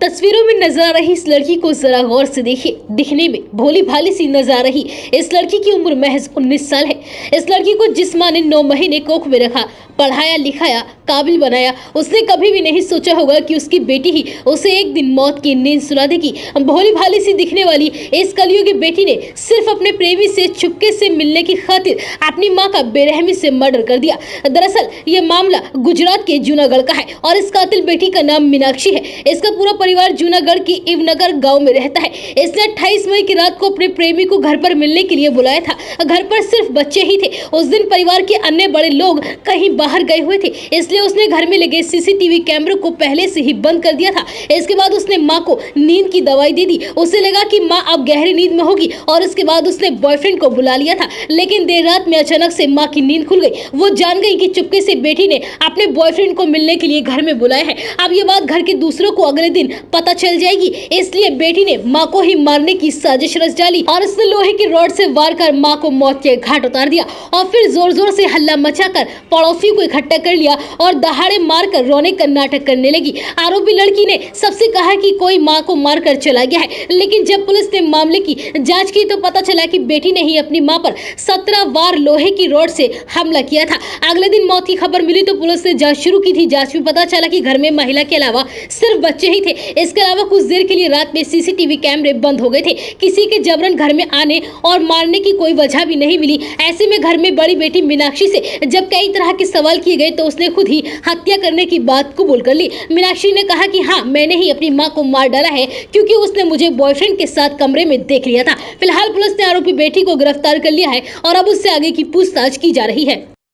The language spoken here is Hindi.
तस्वीरों में नजर आ रही इस लड़की को जरा गौर से देखिए। दिखने में भोली भाली सी नजर आ रही इस लड़की की उम्र महज 19 साल है। इस लड़की को जिस माँ ने 9 महीने कोख में रखा, पढ़ाया लिखाया, काबिल बनाया, उसने कभी भी नहीं सोचा होगा कि उसकी बेटी ही उसे एक दिन मौत की नींद सुला देगी। भोली भाली सी दिखने वाली इस कलयुगी बेटी ने सिर्फ अपने प्रेमी से चुपके से मिलने की खातिर अपनी मां का बेरहमी से मर्डर कर दिया। दरअसल ये मामला गुजरात के जूनागढ़ का है और इस कातिल बेटी का नाम मीनाक्षी है। इसका पूरा परिवार जूनागढ़ की इवनगर गाँव में रहता है। इसने 28 मई की रात को अपने प्रेमी को घर पर मिलने के लिए बुलाया था। घर पर सिर्फ बच्चे ही थे। उस दिन परिवार के अन्य बड़े लोग कहीं बाहर गए हुए थे, इसलिए उसने घर में लगे सीसीटीवी कैमरे को पहले से ही बंद कर दिया था। इसके बाद उसने मां को नींद की दवाई दे दी। उसे लगा कि मां अब गहरी नींद में होगी और इसके बाद उसने बॉयफ्रेंड को बुला लिया था। लेकिन देर रात में अचानक से मां की नींद खुल गई। वो जान गई कि चुपके से बेटी ने अपने बॉयफ्रेंड को मिलने के लिए घर में बुलाया है। अब ये बात घर के दूसरों को अगले दिन पता चल जाएगी, इसलिए बेटी ने मां को ही मारने की साजिश रच डाली और उसने लोहे की रॉड से वार कर मां को मौत के घाट उतार दिया और फिर जोर जोर से हल्ला मचाकर पड़ोसियों को इकट्ठा कर लिया और दहाड़े मारकर रोने का नाटक करने लगी। आरोपी लड़की ने सबसे कहा कि कोई मां को मारकर चला गया है, लेकिन जब पुलिस ने मामले की जांच की तो पता चला कि बेटी ने ही अपनी मां पर 17 बार लोहे की रॉड से हमला किया था। अगले दिन मौत की खबर मिली तो पुलिस ने जांच शुरू की थी। जांच में पता चला कि घर में महिला के अलावा सिर्फ बच्चे ही थे। इसके अलावा कुछ देर के लिए रात में सीसीटीवी कैमरे बंद हो गए थे। किसी के जबरन घर में आने और मारने की कोई वजह भी नहीं मिली। ऐसे में घर में बड़ी बेटी मीनाक्षी से जब कई तरह के सवाल किए गए तो उसने खुद ही हत्या करने की बात कबूल कर ली। मीनाक्षी ने कहा कि हाँ, मैंने ही अपनी मां को मार डाला है क्योंकि उसने मुझे बॉयफ्रेंड के साथ कमरे में देख लिया था। फिलहाल पुलिस ने आरोपी बेटी को गिरफ्तार कर लिया है और अब उससे आगे की पूछताछ की जा रही है।